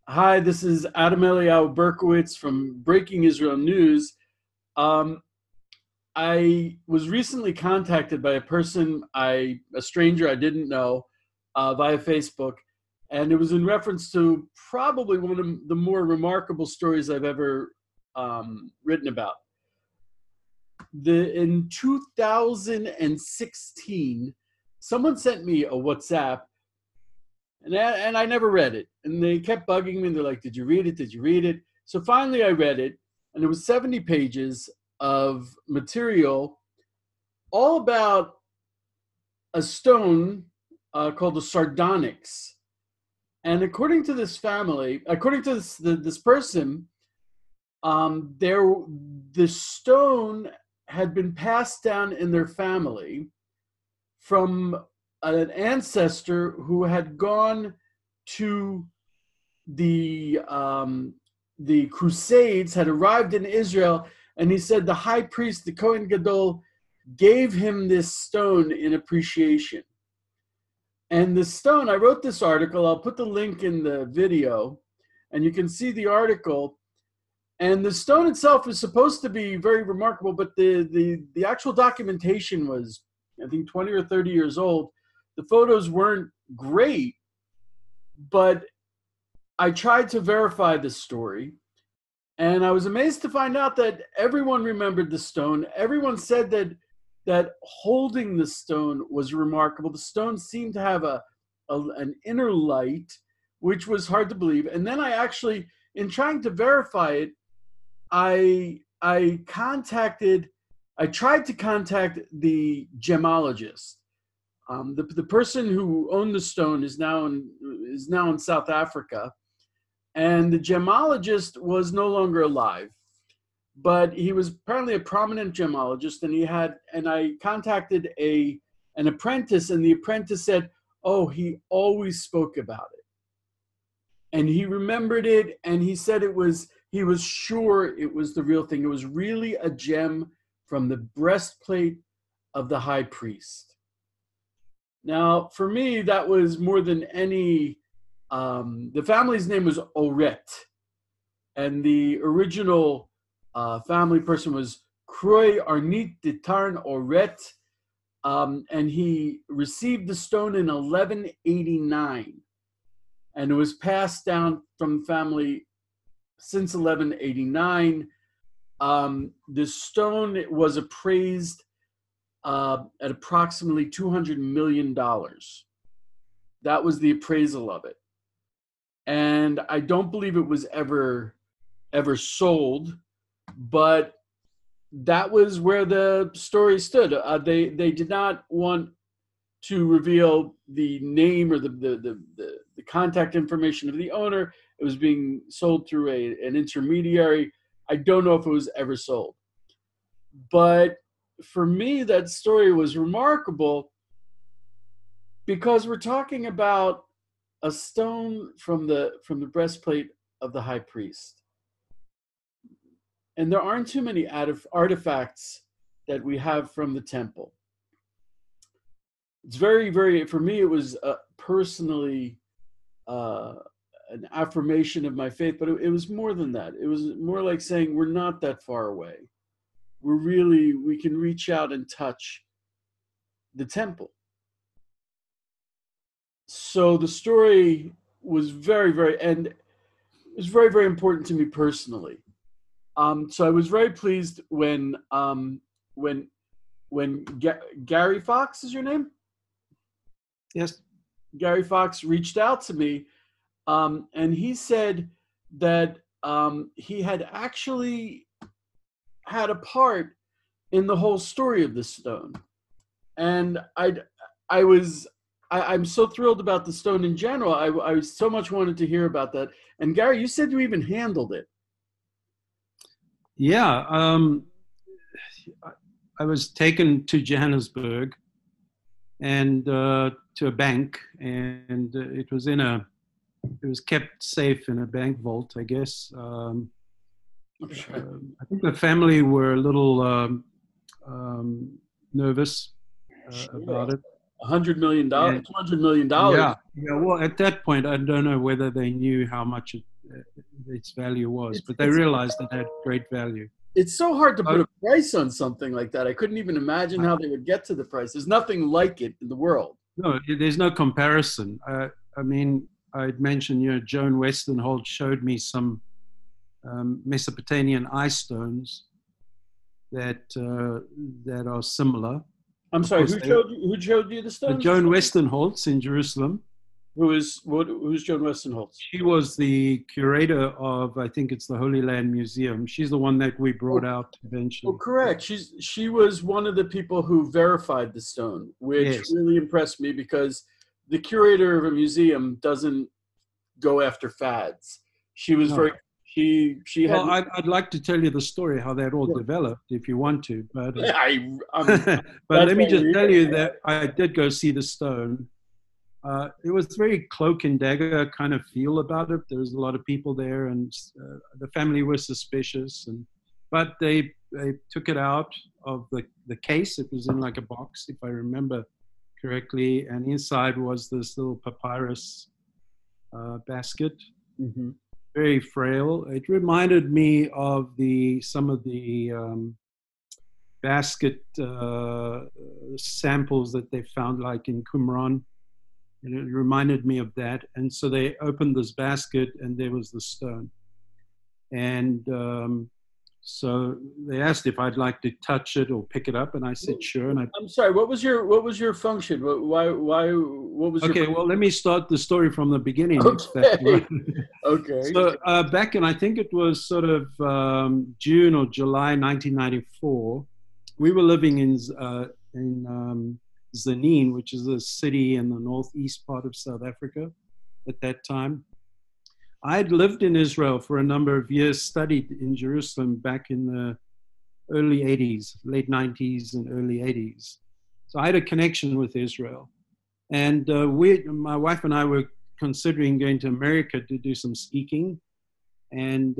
Hi, this is Adam Eliyahu Berkowitz from Breaking Israel News. Um, I was recently contacted by a stranger I didn't know, via Facebook, and it was in reference to probably one of the more remarkable stories I've ever written about. In 2016, someone sent me a WhatsApp, and I never read it. And they kept bugging me. And they're like, "Did you read it? Did you read it?" So finally, I read it, and it was 70 pages of material all about a stone called the sardonyx. And according to this family, according to this person, there the stone had been passed down in their family from an ancestor who had gone to the Crusades, had arrived in Israel, and he said the high priest, the Kohen Gadol, gave him this stone in appreciation. And the stone, I wrote this article. I'll put the link in the video, and you can see the article. And the stone itself is supposed to be very remarkable, but the actual documentation was, I think, 20 or 30 years old. The photos weren't great, but I tried to verify this story, and I was amazed to find out that everyone remembered the stone. Everyone said that holding the stone was remarkable. The stone seemed to have an inner light, which was hard to believe. And then I actually, in trying to verify it, I tried to contact the gemologist. The person who owned the stone is now in South Africa, and the gemologist was no longer alive, but he was apparently a prominent gemologist, and I contacted an apprentice, and the apprentice said, "Oh, he always spoke about it, and he remembered it, and he said he was sure it was the real thing. It was really a gem from the breastplate of the high priest." Now, for me, that was more than any. The family's name was Oret, and the original family person was Kroy Arnit Ditarn Oret, and he received the stone in 1189, and it was passed down from family since 1189. The stone was appraised at approximately $200 million. That was the appraisal of it. And I don't believe it was ever sold, but that was where the story stood. They did not want to reveal the name or the contact information of the owner. It was being sold through an intermediary. I don't know if it was ever sold. But for me, that story was remarkable because we're talking about a stone from the breastplate of the high priest. And there aren't too many artifacts that we have from the temple. It's very, very, for me, it was personally an affirmation of my faith, but it was more than that. It was more like saying we're not that far away. We can reach out and touch the temple. So the story was and it was very, very important to me personally. So I was very pleased when Gary Fox is your name? Yes. Gary Fox reached out to me, and he said that he had actually had a part in the whole story of the stone, and I'm so thrilled about the stone in general. I so much wanted to hear about that. And Gary, you said you even handled it. Yeah. I was taken to Johannesburg and to a bank, and it was kept safe in a bank vault, I guess. Sure. I think the family were a little nervous about it. $100 million, And $200 million. yeah. Well, at that point, I don't know whether they knew how much it its value was, It's but they it's realized it had great value. it's so hard to put Oh, a price on something like that. I couldn't even imagine how they would get to the price. There's nothing like it in the world. no, there's no comparison. I mean, I'd mentioned, Joan Westenholt showed me some Mesopotamian eye stones that are similar. I'm Of sorry, course, who showed you the stones? Joan Westenholz in Jerusalem. Who's Joan Westenholz? She was the curator of, I think it's the Holy Land Museum. She's the one that we brought Oh, out oh, eventually. correct. She was one of the people who verified the stone, which Yes. really impressed me because the curator of a museum doesn't go after fads. She was No. very she had Well, I'd like to tell you the story how that all developed, if you want to, but but that's let why me just we're tell here. you that I did go see the stone. It was very cloak and dagger kind of feel about it. There was a lot of people there, and the family was suspicious. But they took it out of the case. It was in like a box, if I remember correctly, and inside was this little papyrus basket, Mhm. very frail. It reminded me of some of the basket samples that they found, like in Qumran. And it reminded me of that. And so they opened this basket, and there was the stone. And so they asked if I'd like to touch it or pick it up, and I said sure. And I'm sorry. What was your function? What was your okay, well, let me start the story from the beginning, if that's all okay? right. Okay. So back in, I think it was sort of June or July 1994, we were living in Zanin, which is a city in the northeast part of South Africa at that time. I'd lived in Israel for a number of years, studied in Jerusalem back in the early 80s, late 90s and early 80s. So I had a connection with Israel. And my wife and I were considering going to America to do some speaking. And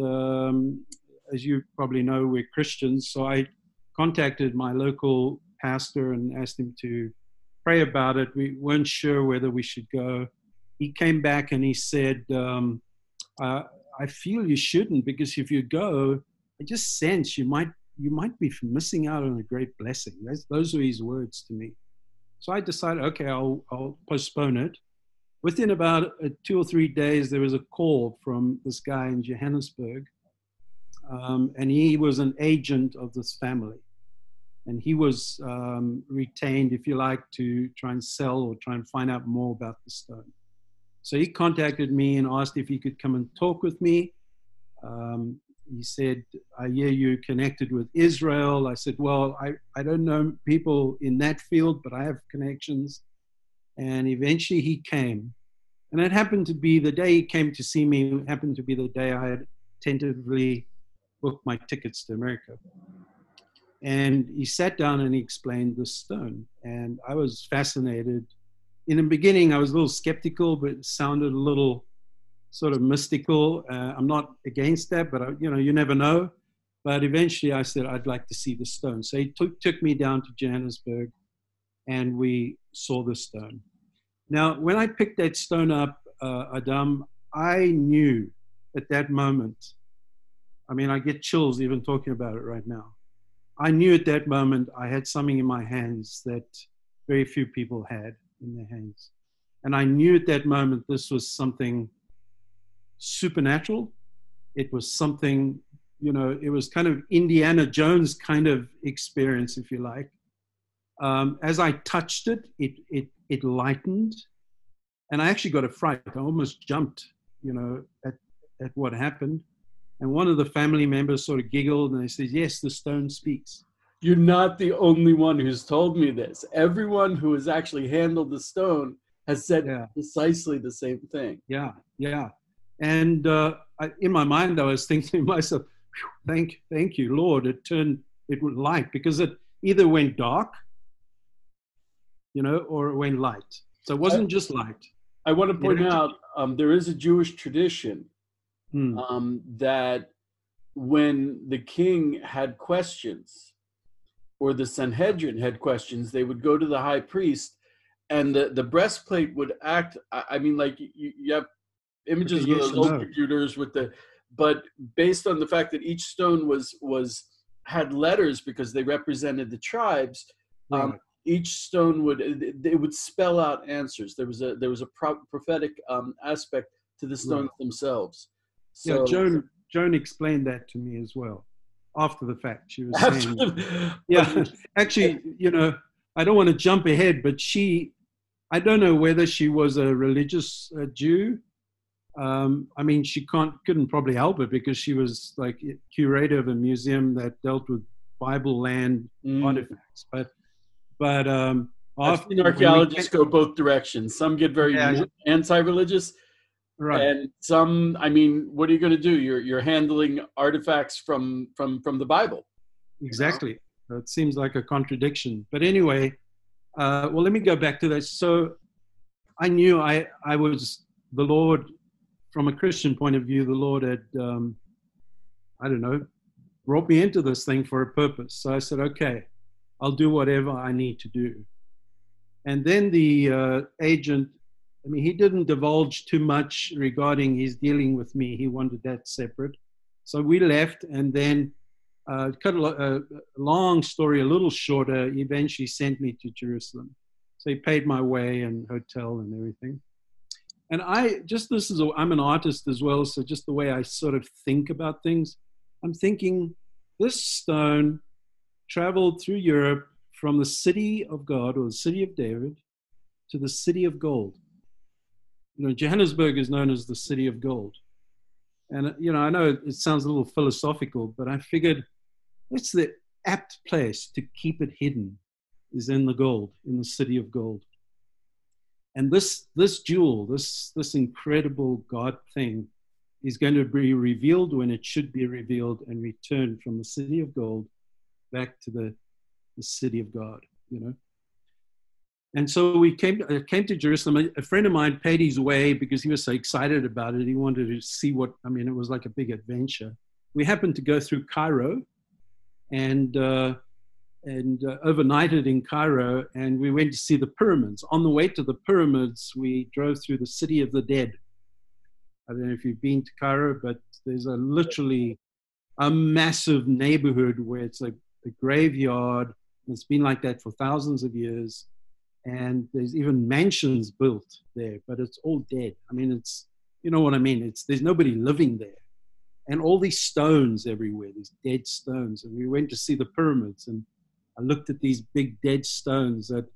as you probably know, we're Christians. So I contacted my local pastor and asked him to pray about it. We weren't sure whether we should go. He came back and he said, I feel you shouldn't, because if you go, I just sense you might be missing out on a great blessing. Those were his words to me. So I decided, okay, I'll postpone it. Within about 2 or 3 days, there was a call from this guy in Johannesburg, and he was an agent of this family. And he was retained, if you like, to try and sell or try and find out more about the stone. So he contacted me and asked if he could come and talk with me. He said, I hear you connected with Israel. I said, well, I don't know people in that field, but I have connections. And eventually he came. And it happened to be the day he came to see me, happened to be the day I had tentatively booked my tickets to America. And he sat down and he explained the stone. And I was fascinated. In the beginning, I was a little skeptical, but it sounded a little sort of mystical. I'm not against that, but you never know. But eventually I said, I'd like to see the stone. So he took me down to Johannesburg, and we saw the stone. Now, when I picked that stone up, Adam, I knew at that moment, I mean, I get chills even talking about it right now. I knew at that moment I had something in my hands that very few people had in their hands. And I knew at that moment this was something supernatural. It was something, it was kind of Indiana Jones kind of experience, if you like. As I touched it, it lightened. And I actually got a fright. I almost jumped, at what happened. And one of the family members sort of giggled and they said, yes, the stone speaks. You're not the only one who's told me this. Everyone who has actually handled the stone has said precisely the same thing. Yeah, yeah. And in my mind, I was thinking to myself, thank you, Lord. It was light, because it either went dark, or it went light. So it wasn't just light. I want to point out there is a Jewish tradition that when the king had questions or the Sanhedrin had questions, they would go to the high priest, and the breastplate would act. I mean, like you have images Okay, of yes those or old no? computers with the, but based on the fact that each stone was had letters because they represented the tribes. um, Right. each stone would, it would spell out answers. There was a prophetic aspect to the Right. stones themselves. Yeah, So Joan explained that to me as well after the fact. She was after saying, but yeah, actually, I don't want to jump ahead, but I don't know whether she was a religious Jew. I mean, she couldn't probably help it because she was like curator of a museum that dealt with Bible land mm, artifacts. But I've after, seen when we archaeologists go both directions. Some get very yeah, anti-religious, right, and some, I mean, what are you going to do? You're handling artifacts from the Bible, you know. exactly. So it seems like a contradiction. But anyway, well, let me go back to that. So I knew I was the Lord, from a Christian point of view, the Lord had, I don't know, brought me into this thing for a purpose. So I said, okay, I'll do whatever I need to do. And then the agent, I mean, he didn't divulge too much regarding his dealing with me. He wanted that separate. So we left, and then cut a long story a little shorter, he eventually sent me to Jerusalem. So he paid my way and hotel and everything. And I'm an artist as well. So just the way I sort of think about things, I'm thinking this stone traveled through Europe from the city of God, or the city of David, to the city of gold. Johannesburg is known as the city of gold. And, I know it sounds a little philosophical, but I figured it's the apt place to keep it hidden is in the gold, in the city of gold. And this jewel, this incredible God thing, is going to be revealed when it should be revealed and returned from the city of gold back to the city of God. And so we came to Jerusalem. A friend of mine paid his way because he was so excited about it. He wanted to see it was like a big adventure. We happened to go through Cairo and overnighted in Cairo, and we went to see the pyramids. On the way to the pyramids, we drove through the city of the dead. I don't know if you've been to Cairo, but there's literally a massive neighborhood where it's a graveyard. It's been like that for thousands of years. And there's even mansions built there, but it's all dead. I mean, you know what I mean? There's nobody living there. And all these stones everywhere, these dead stones. And we went to see the pyramids, and I looked at these big dead stones that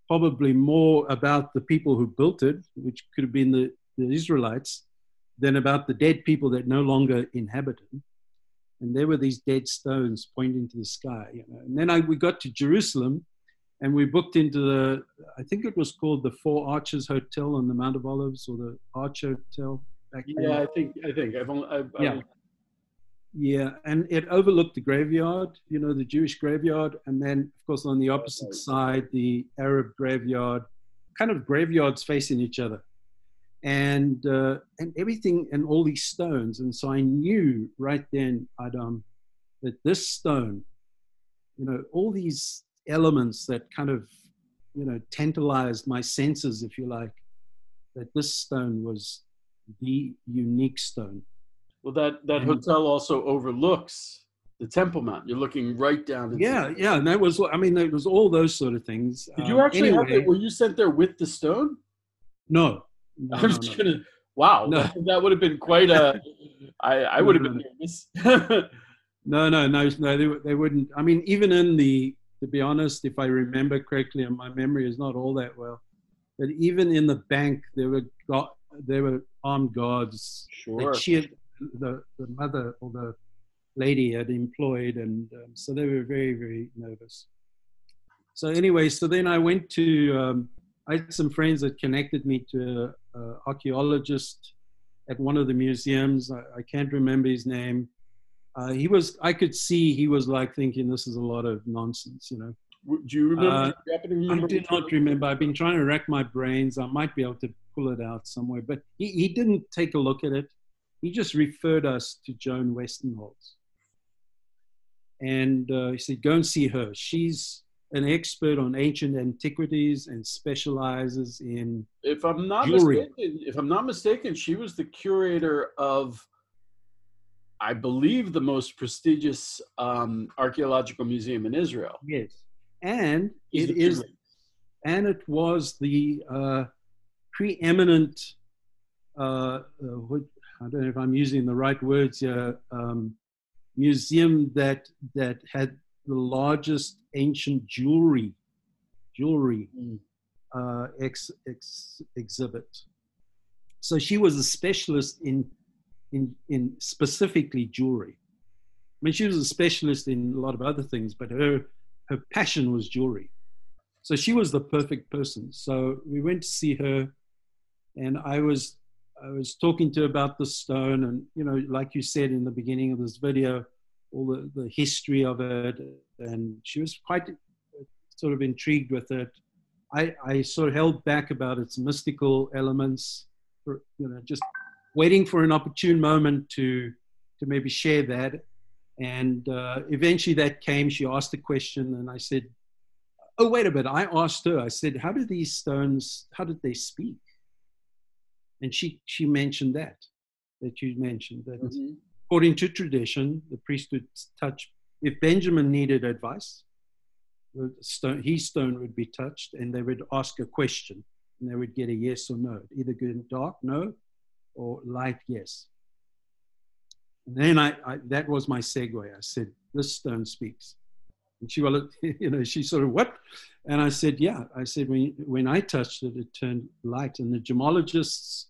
probably more about the people who built it, which could have been the Israelites, than about the dead people that no longer inhabit it. And there were these dead stones pointing to the sky. And then we got to Jerusalem, and we booked into I think it was called the Four Arches Hotel on the Mount of Olives, or the Arch Hotel back then. Yeah, I think Yeah. Yeah, and it overlooked the graveyard, the Jewish graveyard, and then, of course, on the opposite side, the Arab graveyard, kind of graveyards facing each other, and everything, and all these stones. And so I knew right then, Adam, that this stone, all these elements that kind of, tantalized my senses, if you like, that this stone was the unique stone. Well, that hotel also overlooks the Temple Mount. You're looking right down into. Yeah, and that was, it was all those sort of things. Did you actually have it? Anyway, Were you sent there with the stone? no, I was gonna. Wow, no, that would have been quite a. I would have been nervous. no, they wouldn't. I mean, even to be honest, if I remember correctly, and my memory is not all that well, but even in the bank, there were armed guards. Sure. The mother or the lady had employed, and so they were very, very nervous. So anyway, so then I went to, I had some friends that connected me to an archaeologist at one of the museums. I can't remember his name. I could see he was like thinking this is a lot of nonsense, Do you remember? I do not remember. I've been trying to rack my brains. I might be able to pull it out somewhere, but he didn't take a look at it. He just referred us to Joan Westenholz. And he said, go and see her. She's an expert on ancient antiquities and specializes in If I'm not jewelry. mistaken, she was the curator of, I believe, the most prestigious archaeological museum in Israel. Yes, and She's it the big is, league. and it was the preeminent. What, I don't know if I'm using the right words here. Museum that had the largest ancient jewelry exhibit. So she was a specialist in specifically jewelry. I mean, she was a specialist in a lot of other things, but her passion was jewelry. So she was the perfect person. So we went to see her, and I was talking to her about the stone, and like you said in the beginning of this video, all the history of it, and she was quite sort of intrigued with it. I sort of held back about its mystical elements, for, just waiting for an opportune moment to maybe share that. And eventually that came. She asked a question, and I said, "Oh, wait a bit." I asked her. I said, "How did these stones? How did they speak?" And she mentioned that you mentioned that. Mm-hmm. According to tradition, the priest would touch, if Benjamin needed advice, his stone would be touched, and they would ask a question, and they would get a yes or no, either good dark, no, or light, yes. And then that was my segue. I said, "This stone speaks." And she, well, she sort of, "What?" And I said, "Yeah." I said, when I touched it, it turned light, and the gemologists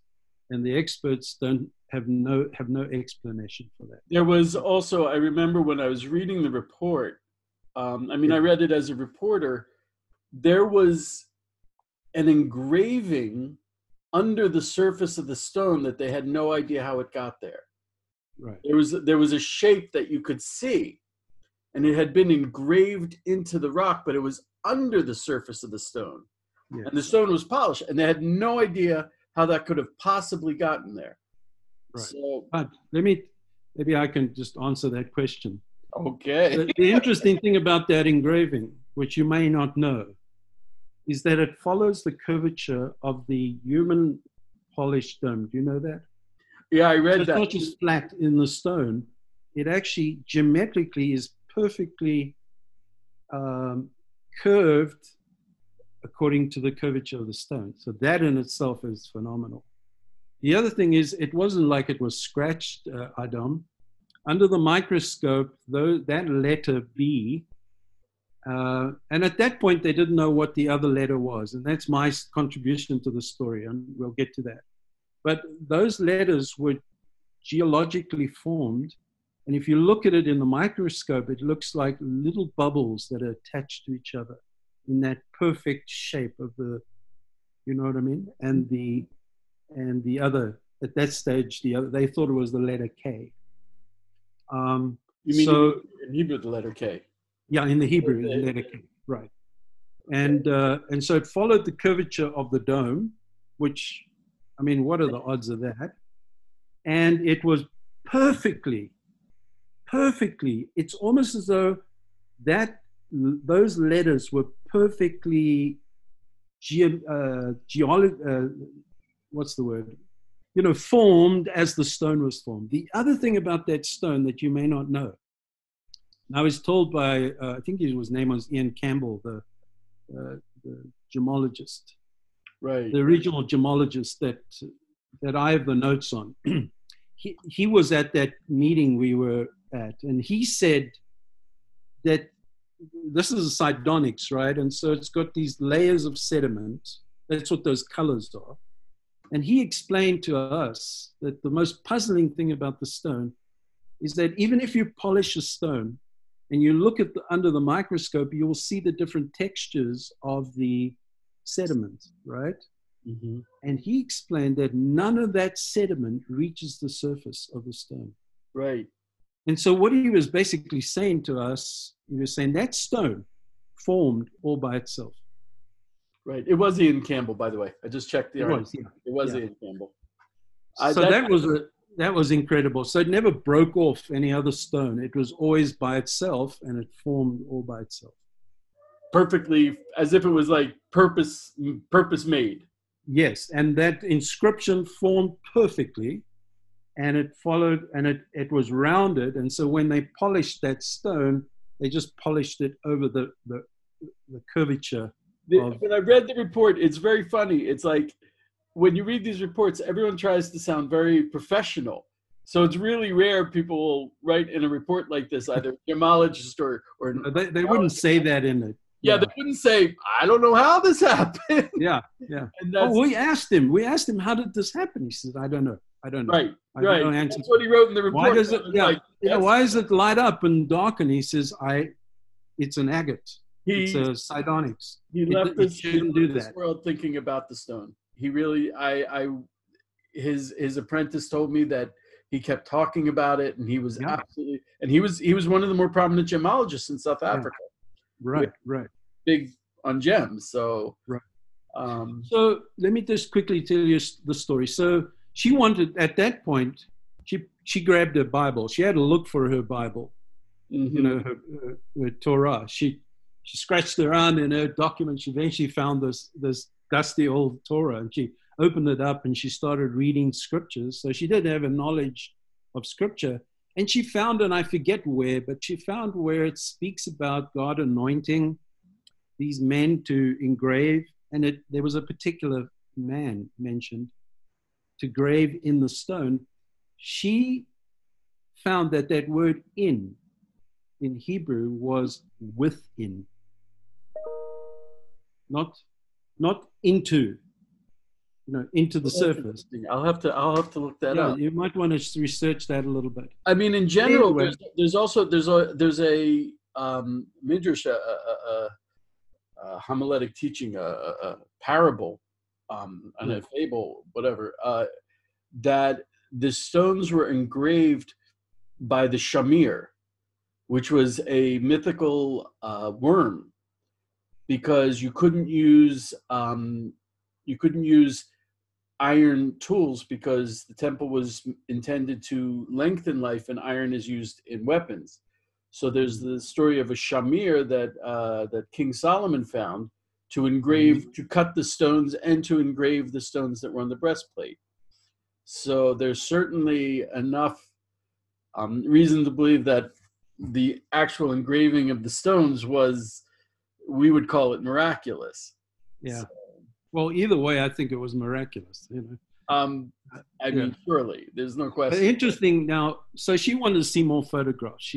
and the experts have no explanation for that. There was also, I remember when I was reading the report, I read it as a reporter, there was an engraving under the surface of the stone that they had no idea how it got there. Right. There was a shape that you could see, and it had been engraved into the rock, but it was under the surface of the stone. Yes. And the stone was polished, and they had no idea how that could have possibly gotten there. Right. So, but maybe I can just answer that question. Okay. The interesting thing about that engraving, which you may not know, is that it follows the curvature of the human polished dome. Do you know that? Yeah, I read so that. It's not just flat in the stone. It actually geometrically is perfectly curved according to the curvature of the stone. So that in itself is phenomenal. The other thing is, it wasn't like it was scratched, Adam. Under the microscope, though, that letter B, and at that point they didn't know what the other letter was, and that's my contribution to the story, and we'll get to that. But those letters were geologically formed, and if you look at it in the microscope, it looks like little bubbles that are attached to each other in that perfect shape of the, you know what I mean? And the other, at that stage, they thought it was the letter K. You mean in Hebrew, the letter K? Yeah, in the Hebrew, the letter K, right. And so it followed the curvature of the dome, which, I mean, what are the odds of that? And it was perfectly, it's almost as though those letters were perfectly what's the word? Formed as the stone was formed. The other thing about that stone that you may not know, I was told by, I think his name was Ian Campbell, the gemologist, right? The original gemologist that I have the notes on. He was at that meeting we were at, and he said that this is a sardonyx, right? And so it's got these layers of sediment. That's what those colors are. And he explained to us that the most puzzling thing about the stone is that even if you polish a stone and you look at under the microscope, you will see the different textures of the sediment, right? Mm-hmm. And he explained that none of that sediment reaches the surface of the stone. Right. And so what he was basically saying to us, he was saying that stone formed all by itself. Right. It was Ian Campbell, by the way. I just checked the article. It was Ian Campbell. So that was incredible. So it never broke off any other stone. It was always by itself, and it formed all by itself. perfectly, as if it was like purpose made. Yes, and that inscription formed perfectly, and it followed, and it was rounded, and so when they polished that stone, they just polished it over the curvature of. When I read the report, it's very funny. It's like when you read these reports, everyone tries to sound very professional. So it's really rare people will write in a report like this, either gemologist or They wouldn't say that in it. Yeah, they wouldn't say, I don't know how this happened. Yeah. And Oh, we asked him, how did this happen? He said, I don't know. Right. Right. That's what he wrote in the report. Why does it, why is it light up and dark? And he says, it's an agate. It's a sardonyx. He left this world thinking about the stone. He really, his apprentice told me that he kept talking about it, and he was absolutely, and he was one of the more prominent gemologists in South Africa. Right. Big on gems. So, so let me just quickly tell you the story. So she wanted, at that point, she grabbed her Bible. She had to look for her Bible, her Torah. She scratched around in her documents. She eventually found this dusty old Torah, and she opened it up and she started reading scriptures. So she did have a knowledge of scripture. And she found, and I forget where, but she found where it speaks about God anointing these men to engrave. And there was a particular man mentioned to grave in the stone. She found that word in Hebrew was within, not into. Into the surface. I'll have to look that up. You might want to research that a little bit. I mean, in general, there's a midrash, a homiletic teaching, a parable, and a fable, whatever, that the stones were engraved by the shamir, which was a mythical worm, because you couldn't use iron tools because the temple was intended to lengthen life, and iron is used in weapons. So there's the story of a shamir that King Solomon found to cut the stones and to engrave the stones that were on the breastplate. So there's certainly enough reason to believe that the actual engraving of the stones was, we would call it miraculous. Yeah. So, well, either way, I think it was miraculous. I mean, surely there's no question. But interesting. Now, so she wanted to see more photographs.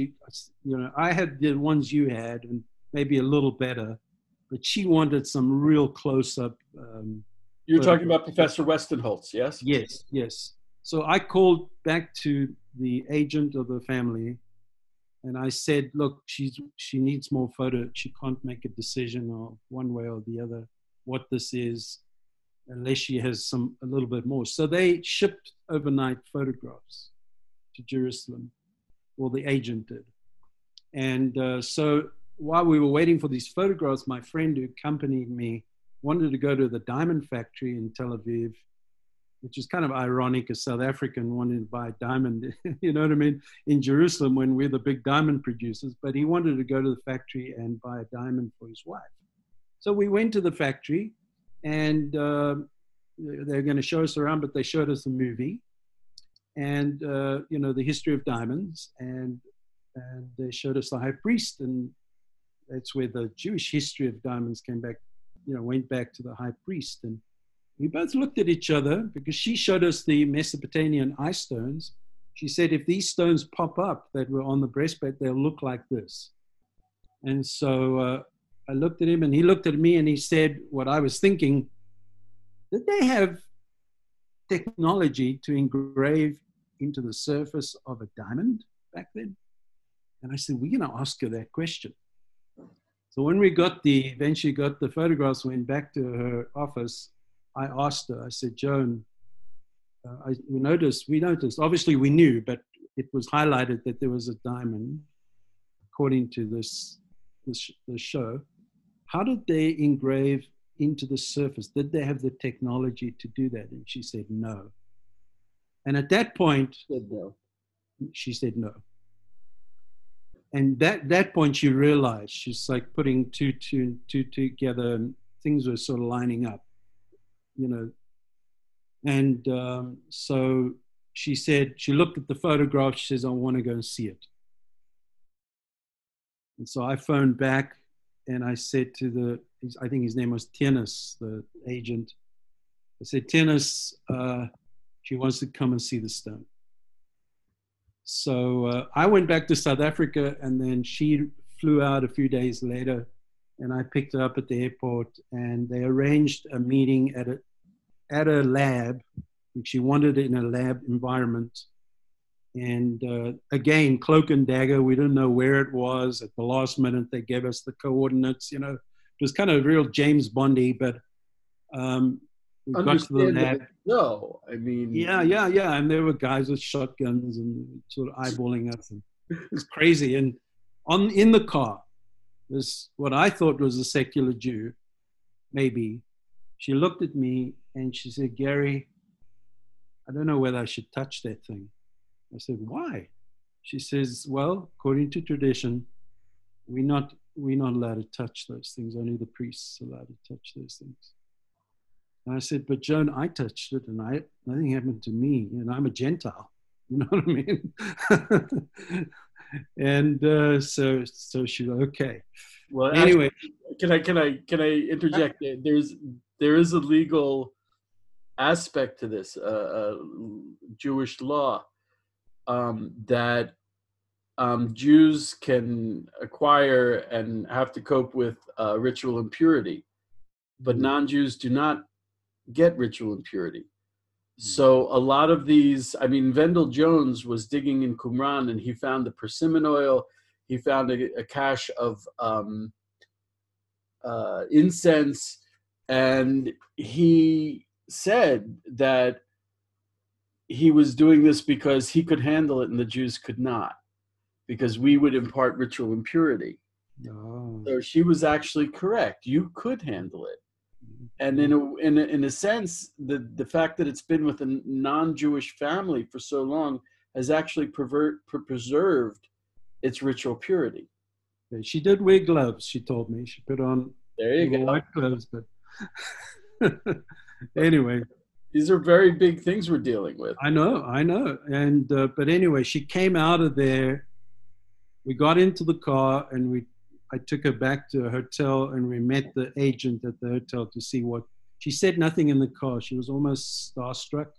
I had the ones you had, and maybe a little better, but she wanted some real close-up. You're talking about Professor Westenholz, yes? Yes. So I called back to the agent of the family, and I said, "Look, she needs more photos. She can't make a decision or one way or the other what this is, unless she has a little bit more." So they shipped overnight photographs to Jerusalem, or the agent did. And so while we were waiting for these photographs, my friend who accompanied me wanted to go to the diamond factory in Tel Aviv, which is kind of ironic, a South African wanting to buy a diamond, you know what I mean, in Jerusalem when we're the big diamond producers. But he wanted to go to the factory and buy a diamond for his wife. So we went to the factory, and they're going to show us around, but they showed us a movie, and the history of diamonds, and they showed us the high priest, and that's where the Jewish history of diamonds came back, went back to the high priest. And we both looked at each other, because she showed us the Mesopotamian eye stones. She said, if these stones pop up that were on the breastplate, they'll look like this. And so I looked at him, and he looked at me, and he said what I was thinking: did they have technology to engrave into the surface of a diamond back then? And I said, we're going to ask her that question. So when we eventually got the photographs, went back to her office, I asked her, I said, Joan, we noticed, obviously we knew, but it was highlighted that there was a diamond, according to this show. How did they engrave into the surface? Did they have the technology to do that? And she said no. And at that point, she said no. and that point she realized, she's like putting two together, and things were sort of lining up, you know. And so she said, she looked at the photograph, she says, I want to go and see it. And so I phoned back and I said to I think his name was Tennis, the agent. I said, Tennis, she wants to come and see the stone. So I went back to South Africa, and then she flew out a few days later, and I picked her up at the airport, and they arranged a meeting at a lab. She wanted it in a lab environment. And again, cloak and dagger, we didn't know where it was. At the last minute, they gave us the coordinates. You know, it was kind of real James Bondy, but we got to the lab. No, I mean, yeah, and there were guys with shotguns and sort of eyeballing us, and it was crazy. And in the car, this what I thought was a secular Jew, maybe. She looked at me and she said, Gary, I don't know whether I should touch that thing. I said, why? She says, well, according to tradition, we're not allowed to touch those things. Only the priests are allowed to touch those things. And I said, but Joan, I touched it and nothing happened to me, and I'm a Gentile. You know what I mean? And so she, okay. Well, anyway, actually, can I interject? There is a legal aspect to this, Jewish law, that Jews can acquire and have to cope with ritual impurity, but non-Jews do not get ritual impurity. So a lot of these, I mean, Vendel Jones was digging in Qumran, and he found the persimmon oil. He found a cache of incense, and he said that he was doing this because he could handle it and the Jews could not, because we would impart ritual impurity. Oh. So she was actually correct. You could handle it. And in a sense, the fact that it's been with a non-Jewish family for so long has actually preserved its ritual purity. She did wear gloves, she told me. She put on white gloves, but anyway. These are very big things we're dealing with. I know. And but anyway, she came out of there. We got into the car, and I took her back to a hotel, and we met the agent at the hotel to see what. She said nothing in the car. She was almost starstruck.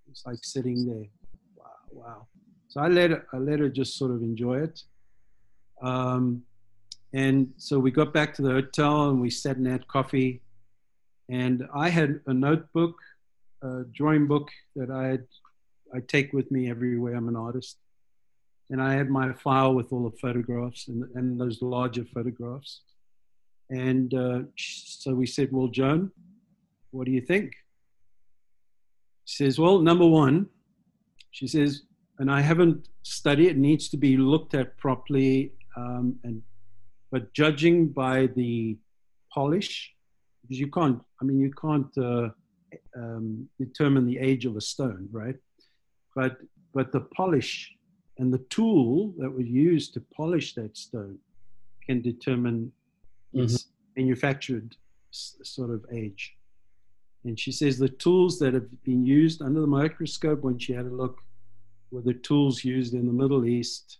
It's like sitting there. Wow. So I let her just sort of enjoy it. And so we got back to the hotel, and we sat and had coffee. And I had a notebook, a drawing book that I take with me everywhere. I'm an artist. And I had my file with all the photographs and those larger photographs. And so we said, well, Joan, what do you think? She says, well, number one, she says, and I haven't studied, it needs to be looked at properly. But judging by the polish, because you can't determine the age of a stone, right? But the polish and the tool that was used to polish that stone can determine its manufactured sort of age. And she says the tools that have been used under the microscope, when she had a look, were the tools used in the Middle East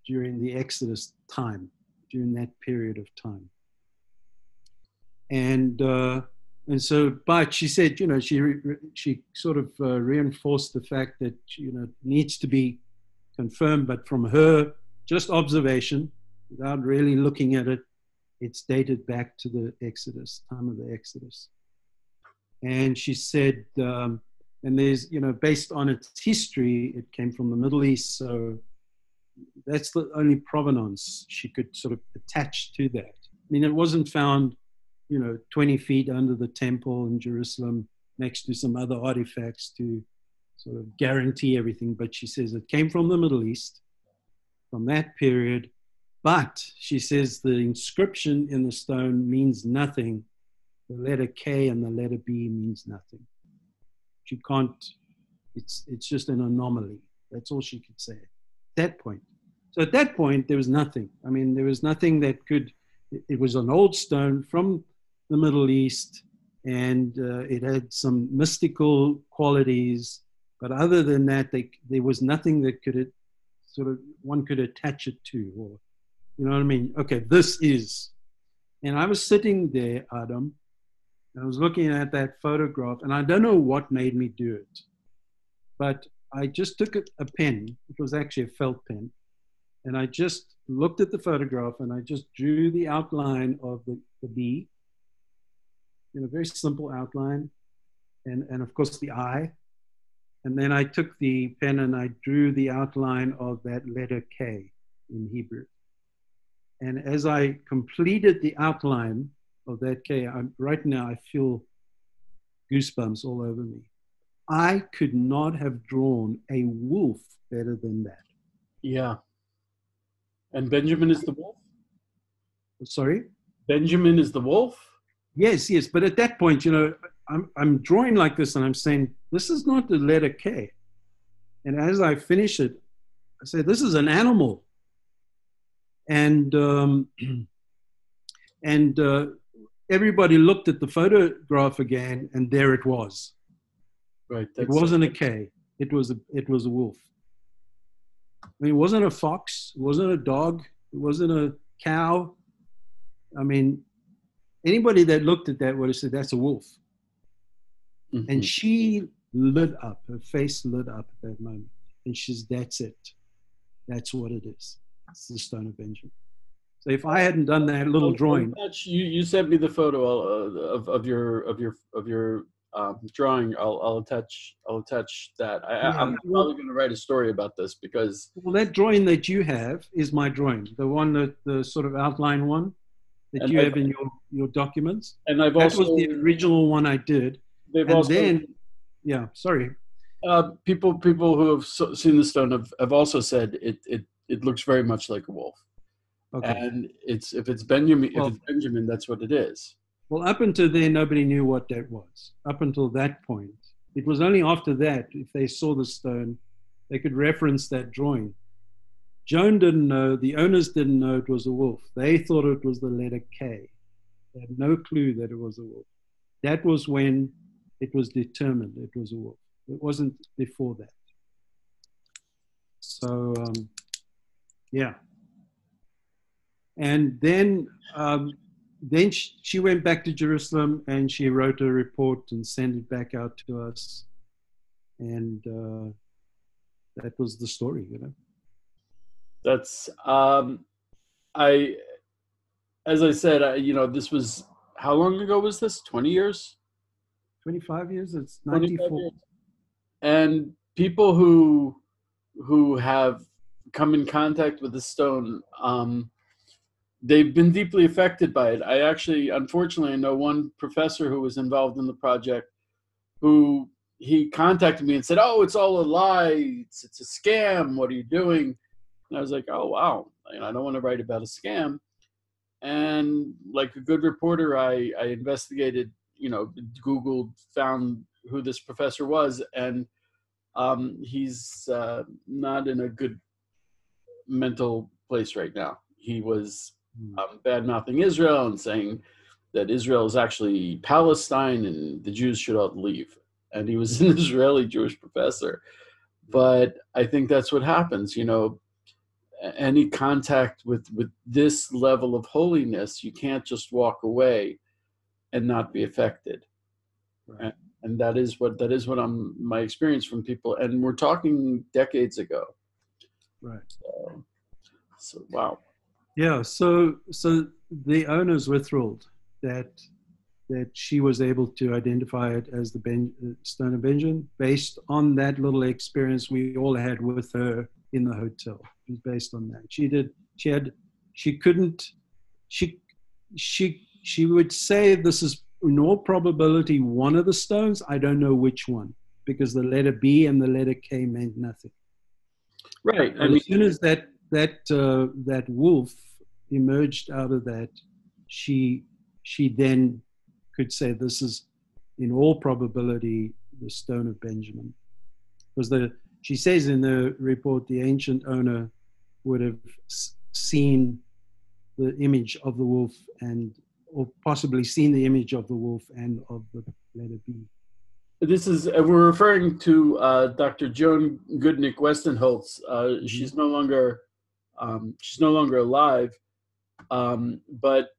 during the Exodus time, during that period of time. And so, but she said, you know, she sort of reinforced the fact that, you know, it needs to be confirmed, but from her just observation, without really looking at it, it's dated back to the Exodus, time of the Exodus. And she said, and there's, you know, based on its history, it came from the Middle East, so that's the only provenance she could sort of attach to that. I mean, it wasn't found, you know, 20 feet under the temple in Jerusalem next to some other artifacts to sort of guarantee everything. But she says it came from the Middle East, from that period. But she says the inscription in the stone means nothing. The letter K and the letter B means nothing. She can't, it's just an anomaly. That's all she could say at that point. So at that point, there was nothing. I mean, there was nothing that could, it was an old stone from the Middle East, and it had some mystical qualities. But other than that, there was nothing that could sort of, one could attach it to, or, you know what I mean? Okay, this is. And I was sitting there, Adam, and I was looking at that photograph, and I don't know what made me do it, but I just took a pen. It was actually a felt pen. And I just looked at the photograph and I just drew the outline of the bee in a very simple outline. And of course the eye. And then I took the pen and I drew the outline of that letter K in Hebrew. And as I completed the outline of that K, right now I feel goosebumps all over me. I could not have drawn a wolf better than that. Yeah. And Benjamin is the wolf? Sorry? Benjamin is the wolf? Yes, yes. But at that point, you know, I'm drawing like this and I'm saying, this is not the letter K. And as I finish it, I say, this is an animal. And everybody looked at the photograph again, and there it was. Right. It wasn't a K. It was a wolf. I mean, it wasn't a fox. It wasn't a dog. It wasn't a cow. I mean, anybody that looked at that would have said, that's a wolf. Mm-hmm. And she lit up. Her face lit up at that moment. And she's, that's it. That's what it is. It's the Stone of Benjamin. So if I hadn't done that little drawing, you sent me the photo of your drawing. I'll attach that. I'm probably going to write a story about this because that drawing that you have is my drawing, the one that the sort of outline one that you have in your documents. And that was the original one I did. Yeah, sorry. People who have seen the stone have also said it looks very much like a wolf. Okay. And if it's Benjamin, that's what it is. Well, up until then, nobody knew what that was. Up until that point, it was only after that, if they saw the stone, they could reference that drawing. Joan didn't know, the owners didn't know it was a wolf. They thought it was the letter K. They had no clue that it was a wolf. That was when it was determined it was a wolf. It wasn't before that. So, yeah. And then she went back to Jerusalem and she wrote a report and sent it back out to us. And that was the story, you know. That's, as I said, you know, this was, how long ago was this? 20 years? 25 years? It's 94. Years. And people who have come in contact with the stone, they've been deeply affected by it. I actually, unfortunately, I know one professor who was involved in the project who he contacted me and said, oh, it's all a lie. It's a scam. What are you doing? And I was like, oh, wow. I don't want to write about a scam. And like a good reporter, I investigated, you know, Googled, found who this professor was. And he's not in a good mental place right now. He was bad-mouthing Israel and saying that Israel is actually Palestine and the Jews should all leave. And he was an Israeli Jewish professor. But I think that's what happens, you know, any contact with this level of holiness, you can't just walk away and not be affected. Right. And that is what my experience from people. And we're talking decades ago. Right. So wow. Yeah, so the owners were thrilled that she was able to identify it as the Stone of Benjamin based on that little experience we all had with her in the hotel. It was based on that. She would say this is in all probability one of the stones. I don't know which one because the letter B and the letter K meant nothing. Right. I mean, as soon as that wolf emerged out of that, she then could say this is in all probability the Stone of Benjamin. Because she says in the report, the ancient owner would have seen the image of the wolf and, or possibly seen the image of the wolf and of the letter B. This is we're referring to Dr. Joan Goodnick Westenholz. She's no longer alive, but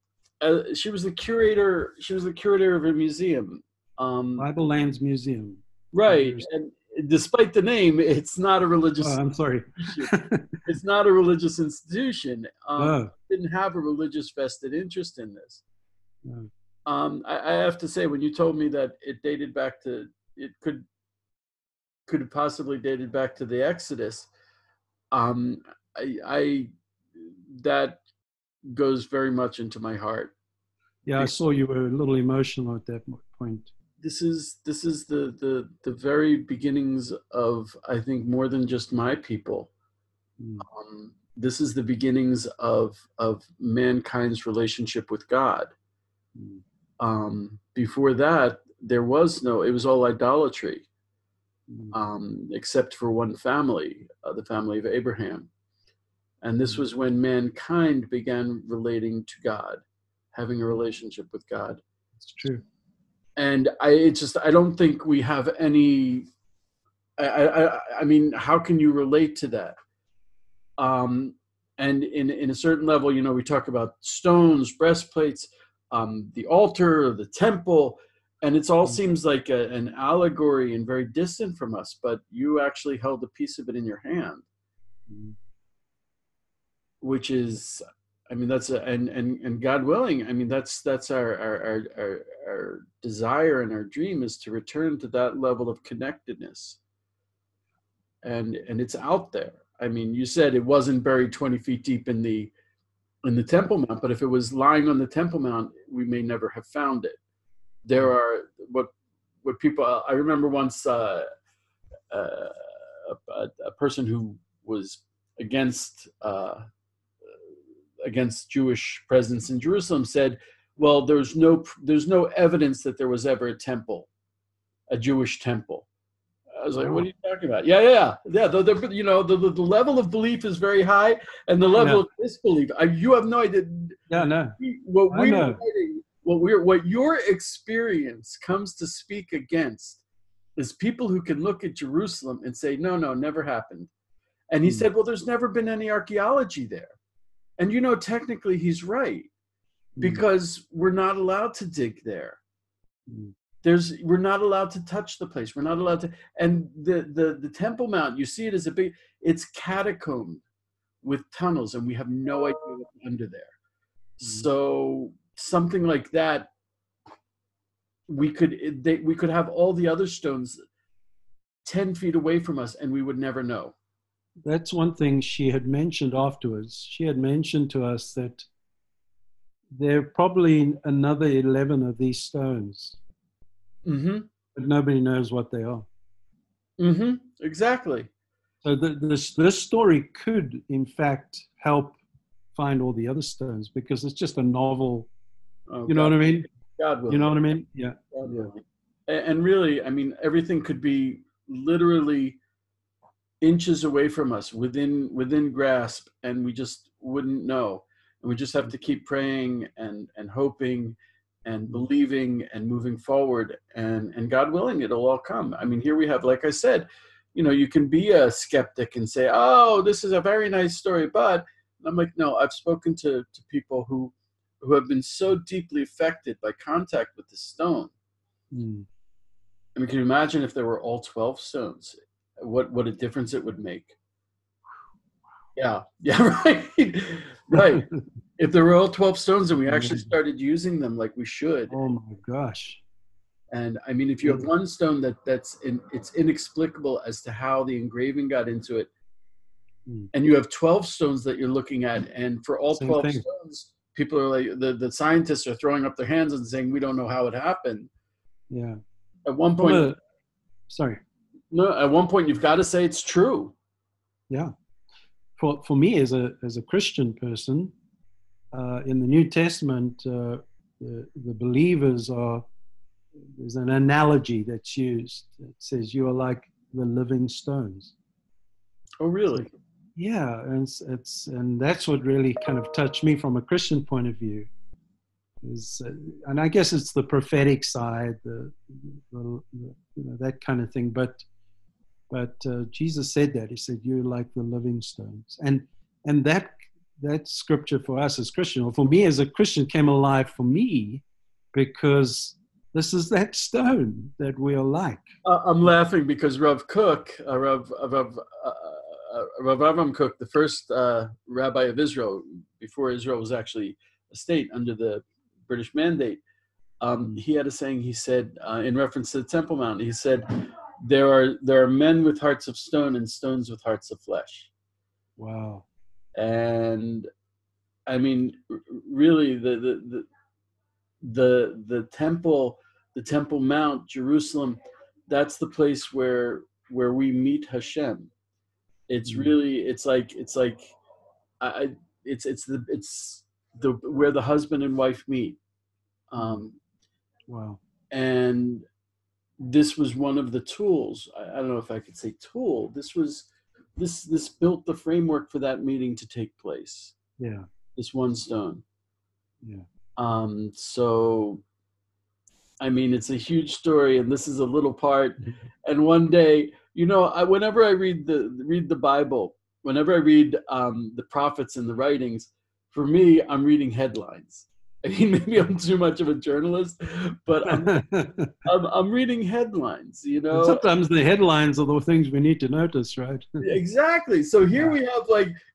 she was the curator. She was the curator of a museum, Bible Lands Museum. right? And despite the name, it's not a religious. Oh, I'm sorry. It's not a religious institution. Oh. Didn't have a religious vested interest in this. No. I have to say, when you told me that it dated back to, it could have possibly dated back to the Exodus, I that goes very much into my heart. Yeah, I saw you were a little emotional at that point. This is the very beginnings of, I think, more than just my people. This is the beginnings of mankind's relationship with God. Before that, there was no, it was all idolatry, except for one family, the family of Abraham. And this was when mankind began relating to God, having a relationship with God. It's true. And I don't think we have any, I mean, how can you relate to that? And in a certain level, you know, we talk about stones, breastplates, the altar, the temple, and it all seems like an allegory and very distant from us, but you actually held a piece of it in your hand, which is, I mean, that's and God willing, I mean, that's our desire and our dream is to return to that level of connectedness, and it's out there. I mean, you said it wasn't buried 20 feet deep in the Temple Mount, but if it was lying on the Temple Mount, we may never have found it. There are what people. I remember once a person who was against Jewish presence in Jerusalem said, "Well, there's no evidence that there was ever a temple, a Jewish temple." I was like, "What are you talking about?" Yeah. The level of belief is very high, and the level of disbelief. You have no idea. Yeah, no. What your experience comes to speak against is people who can look at Jerusalem and say, "No, never happened." And he said, "Well, there's never been any archaeology there," and technically he's right, because we're not allowed to dig there. We're not allowed to touch the place. We're not allowed to. And the Temple Mount, you see it as it's catacombed with tunnels, and we have no idea what's under there. So something like that, we could have all the other stones 10 feet away from us, and we would never know. That's one thing she had mentioned afterwards. She had mentioned to us that there are probably another 11 of these stones. But nobody knows what they are. Exactly. So this story could, in fact, help find all the other stones, because it's just a novel. You know what I mean? God willing. You know what I mean? Yeah. God willing. And really, I mean, everything could be literally inches away from us, within grasp, and we just wouldn't know. And we just have to keep praying and hoping and believing and moving forward, and God willing, it'll all come. I mean, here we have, like I said, you can be a skeptic and say, "Oh, this is a very nice story," but I'm like, no, I've spoken to people who have been so deeply affected by contact with the stone. I mean, can you imagine if there were all 12 stones? What a difference it would make. Yeah, right. If there were all 12 stones and we actually started using them like we should. Oh my gosh. And I mean, if you have one stone it's inexplicable as to how the engraving got into it, and you have 12 stones that you're looking at, and for all 12 stones, people are like, the scientists are throwing up their hands and saying, "We don't know how it happened." Yeah. At one point, No, at one point, you've got to say it's true. Yeah. For me, as a Christian person, in the New Testament, the believers there's an analogy that's used. It says you are like the living stones. Oh, really? yeah, and and that's what really kind of touched me from a Christian point of view. Is and I guess it's the prophetic side, that kind of thing. But Jesus said that. He said, "You're like the living stones," and that scripture for us as Christian, or for me as a Christian, came alive for me because this is that stone that we are like. I'm laughing because Rav Kook, Rav Avram Kook, the first rabbi of Israel, before Israel was actually a state under the British Mandate, he had a saying. He said, in reference to the Temple Mount, he said, there are men with hearts of stone and stones with hearts of flesh. Wow. And I mean, really, the temple, the Temple Mount, Jerusalem, that's the place where we meet Hashem. It's really, it's like I it's the where the husband and wife meet. Wow. And this was one of the tools. I don't know if I could say tool. This built the framework for that meeting to take place. Yeah. This one stone. Yeah. So I mean, it's a huge story, and this is a little part. And one day, whenever I read the Bible, whenever I read the prophets and the writings, for me, I'm reading headlines. I mean, maybe I'm too much of a journalist, but I'm reading headlines. And sometimes the headlines are the things we need to notice, right? Exactly. So here we have,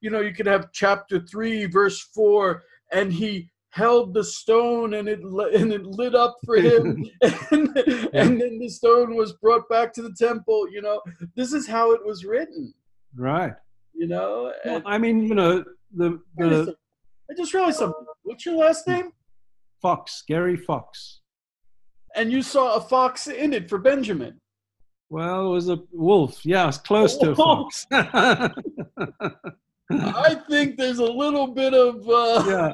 you could have chapter 3, verse 4, and he held the stone and it lit up for him, and then the stone was brought back to the temple. This is how it was written. Right. Well, I mean, I just realized something. What's your last name? Fox, Gary Fox. And you saw a fox in it for Benjamin. Well, it was a wolf. Yeah, it's close to a fox. I think there's a little bit of yeah.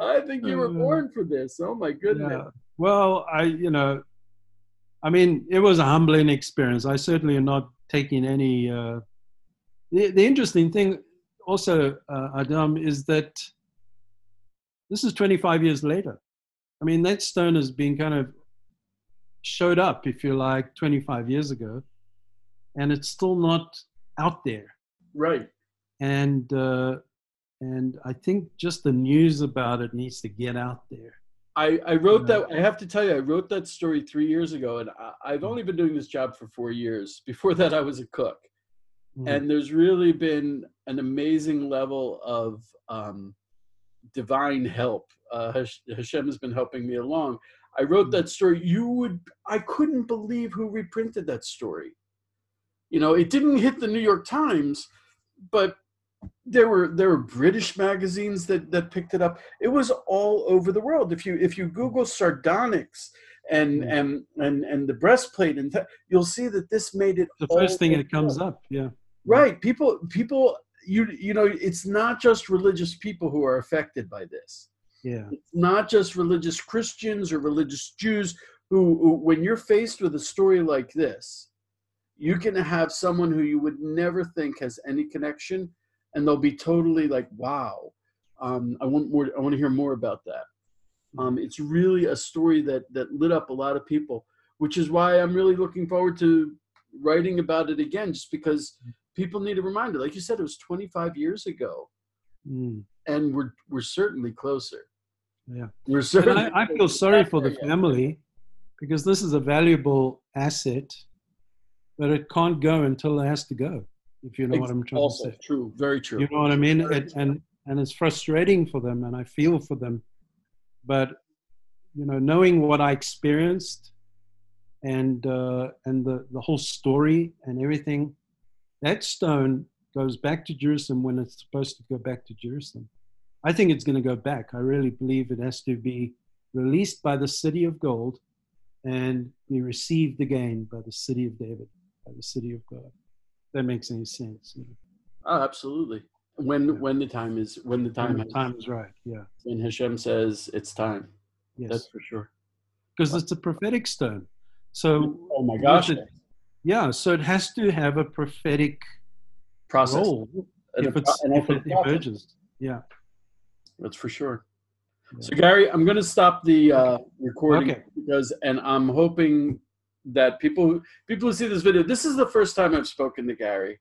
I think you were born for this. Oh my goodness. Yeah. Well, I mean, it was a humbling experience. I certainly am not taking any. The interesting thing, also, Adam, is that this is 25 years later. I mean, that stone has been kind of showed up, if you like, 25 years ago, and it's still not out there. Right. And I think just the news about it needs to get out there. I wrote that. I have to tell you, I wrote that story 3 years ago, and I've only been doing this job for 4 years. Before that, I was a cook. And there's really been an amazing level of divine help. Hashem has been helping me along. I wrote that story. I couldn't believe who reprinted that story. It didn't hit the New York Times, but there were British magazines that picked it up. It was all over the world. If you Google sardonyx and the breastplate, and you'll see that this made it the first thing that comes up. Yeah. Right. People, it's not just religious people who are affected by this. Yeah. It's not just religious Christians or religious Jews who, when you're faced with a story like this, you can have someone who you would never think has any connection, and they'll be totally like, wow, I want to hear more about that. It's really a story that lit up a lot of people, which is why I'm really looking forward to writing about it again, just because people need a reminder. Like you said, it was 25 years ago, and we're certainly closer. Yeah, we're certainly. I feel sorry for the family, because this is a valuable asset, but it can't go until it has to go. If you know what I'm trying to say. True, very true. You know what I mean? And it's frustrating for them, and I feel for them. But knowing what I experienced, and the whole story and everything, that stone goes back to Jerusalem when it's supposed to go back to Jerusalem. I think it's going to go back. I really believe it has to be released by the city of gold and be received again by the city of David, by the city of God. That makes any sense. Oh, absolutely. When the time is right. Yeah. When Hashem says it's time. Yes. That's for sure. Because it's a prophetic stone. So oh my gosh. So it has to have a prophetic process role if it profit. emerges. Yeah. That's for sure. Yeah. So Gary, I'm going to stop the recording Okay. and I'm hoping that people who see this video, this is the first time I've spoken to Gary.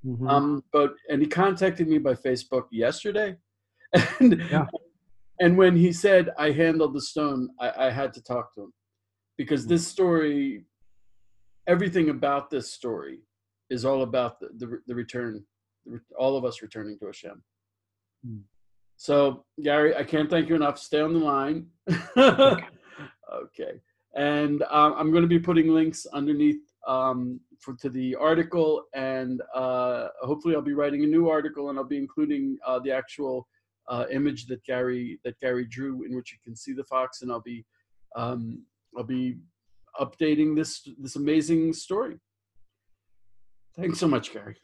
Mm-hmm. And he contacted me by Facebook yesterday, and Yeah. and when he said I handled the stone, I had to talk to him because this story, everything about this story, is all about the return, all of us returning to Hashem. Mm. So, Gary, I can't thank you enough. Stay on the line. Okay. Okay. And I'm going to be putting links underneath to the article, and hopefully I'll be writing a new article, and I'll be including the actual image that Gary drew, in which you can see the fox, and I'll be updating this amazing story. Thanks so much, Gary.